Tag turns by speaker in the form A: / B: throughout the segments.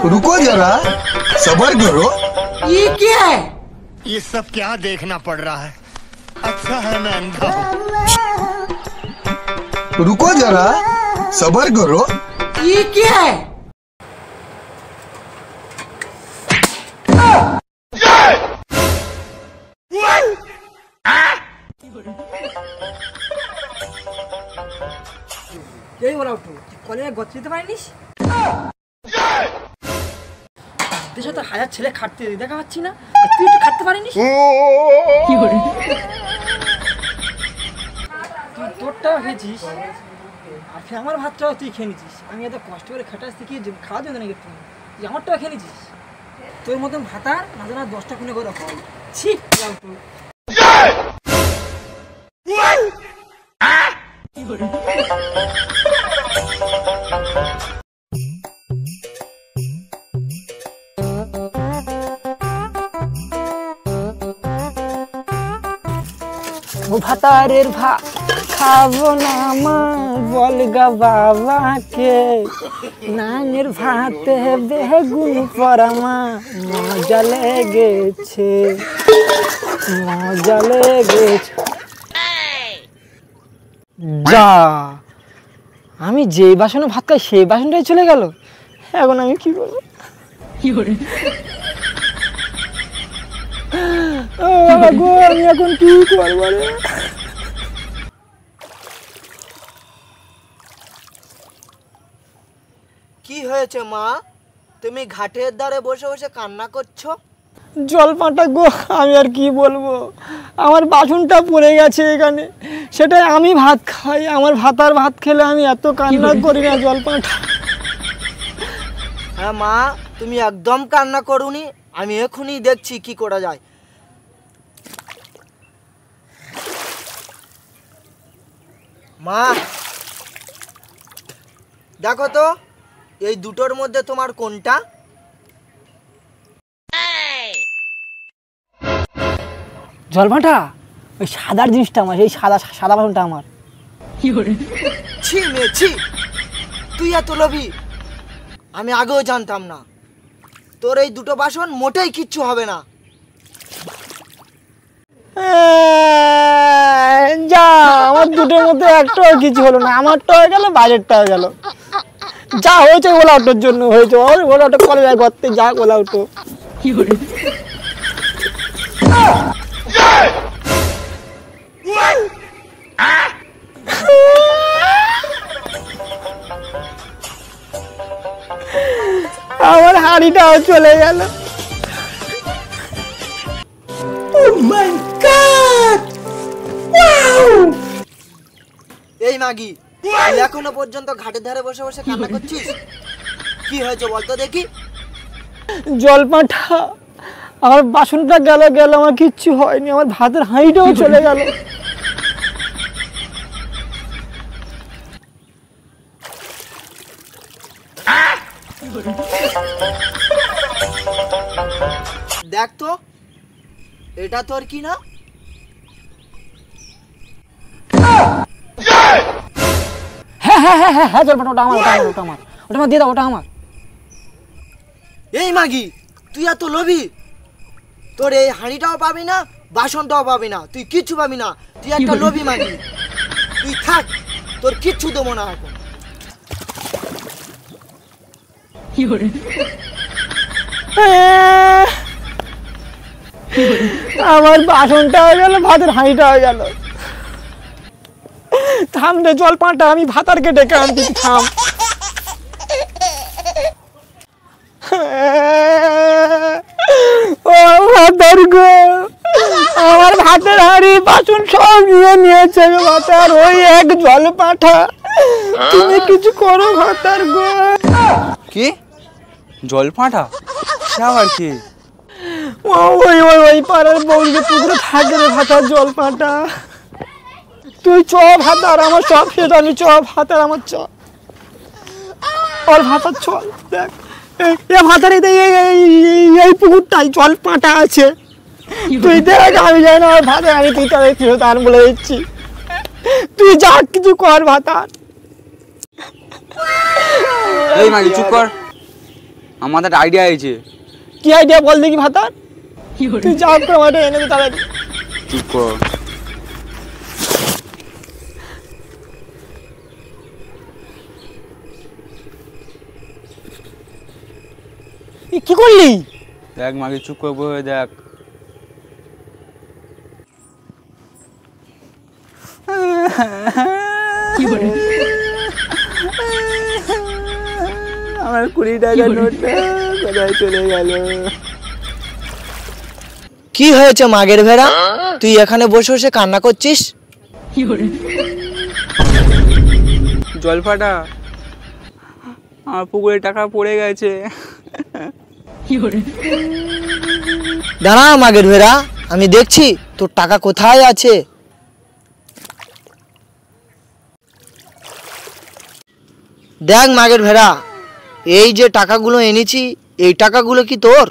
A: रुको जरा, सब्र करो।
B: ये क्या है?
C: ये सब क्या देखना पड़ रहा है? अच्छा है मैं अंधा हूँ।
A: रुको जरा, सब्र करो।
B: ये क्या है?
D: এই বলা উঠো কলেজে গচ্ছ দিতে পারিনিস দেশে তো হাজার ছেলে খাটতে দেখা পাচ্ছি না তুই একটু খাটতে পারিনিস কি করে তুই তোরটাও খেয়েছিস আর আমার ভাতটাও তুই খেয়ে নিছিস আমি এত কষ্ট করে খাটাচ্ছি কি খাওয়া দেবে নাকি তুই আমারটাও খেয়ে নিছিস তোর মতন ভাতার না জানা 10টা খুনে করে হয় ছি উঠো কি করে ভাতারের ভাত খাবো না মা বলগা বাবাকে নানের ভাতে বেগুন পড়া মা মজা লেগেছে যা আমি যে বাসনে ভাত খাই সেই বাসনটাই চলে গেল এখন আমি কি করবো কি করে আমি এখন কি করবো রে
B: কি হয়েছে মা তুমি ঘাটের ধারে বসে বসে কান্না করছো
D: জল পাটা গো আমি আর কি বলবো আমার বাসনটা পড়ে গেছে এখানে সেটাই আমি ভাত খাই আমার ভাতার ভাত খেলে আমি এত কান্না করি না জল পাটা
B: হ্যাঁ মা তুমি একদম কান্না করুনি আমি এখনই দেখছি কি করা যায় মা দেখো তো এই দুটোর মধ্যে তোমার কোনটা
D: জলভাটা ওই সাদার জিনিসটা আমার এই সাদা বাসনটা আমার
B: ছি মেয়ে ছি তুই এত লোভী আমি আগেও জানতাম না তোর এই দুটো বাসন মোটেই কিচ্ছু হবে না
D: যা আমার দুটোর মধ্যে একটাও কিছু হলো না আমারটা হয়ে গেল বাইরেরটা হয়ে গেল যা হয়েছে ওলা অটোর জন্য হয়েছে ওলা অটো কলে যায় ঘরতে যা ওলা অটো কি করে আমার হাড়িটাও চলে গেল
B: এই মাগি এখনো পর্যন্ত ঘাটের ধারে বসে বসে কান্না করছিস কি হয়েছে বলতো দেখি
D: জল পাঠা আমার বাসনটা গেল আমার কিচ্ছু হয়নি আমার ভাতের হাঁড়িটাও চলে গেল
B: দেখ তো এটা তোর কি না
D: হ্যাঁ জল পাঠা ওটা আমার দিয়ে দাও ওটা আমার
B: এই মাগি তুই এত লোভী তোর এই হাঁড়িটাও পাবি না বাসনটাও পাবি না তুই কিচ্ছু পাবি না তুই একটা লোভী মাগি তুই থাক তোর কিচ্ছু দেবো না এখন
D: আমার বাসনটা হয়ে গেল ভাতের হাঁড়িটা হয়ে গেল থাম রে জল পাটা আমি ভাতারকে ডেকে আনছি থাম ও ভাতার গো আমার ভাতের হাঁড়ি বাসন সব নিয়েছে ভাতার ওই এক জল পাঠা তুমি কিছু করো ভাতার গো
E: কি জল পাঠা আবার কি
D: ওই পাড়ার বউকে পুকুরে থাকে রে ভাতার জল পাঠা তুই চ ভাতার আমার সব শেষ আমি চ ভাতার আমার চ ওর ভাতার চল দেখ এ ভাতার এই পুকুরটাই জল পাটা আছে তুই দেখ আমি যাই না ভাতার আমি তুই তাদের ফেরত আন বলে দিচ্ছি তুই যা কিছু কর ভাতার
E: এই মাগি চুপ কর আমাদের আইডিয়া আছে।
D: কি আইডিয়া বল দেখি ভাতার। তুই যা করে আমাকে এনে দে তাড়াতাড়ি।
E: চুপ কর।
D: কি করলি?
E: দেখ মাগি, চুপ করে বসে দেখ। আমার 20 টাকার নোটটা কোথায় চলে গেল?
B: কি হয়েছে মাগের ভেড়া, তুই এখানে বসে বসে কান্না করছিস?
E: জল ফাটা, আমার পুকুরে টাকা পড়ে গেছে।
B: দাঁড়া মাগের ভেড়া, আমি দেখছি তোর টাকা কোথায় আছে। দেখ মাগের ভেড়া, এই যে টাকাগুলো এনেছি, এই টাকাগুলো কি তোর?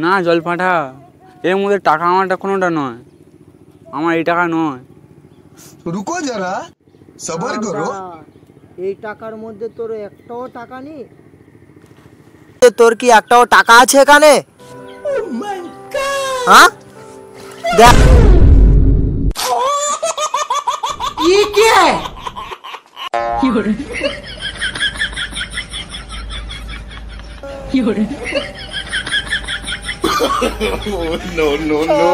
E: না জল ফাটা, এর মধ্যে টাকা আমারটা কোনোটা নয়, আমার এই টাকা নয়।
A: रुको जरा सबर करो।
B: এই টাকার মধ্যে তোর একটাও টাকা নেই? তোর কি একটাও টাকা আছে এখানে? হ্যাঁ দেখ।
A: No, no, no, no.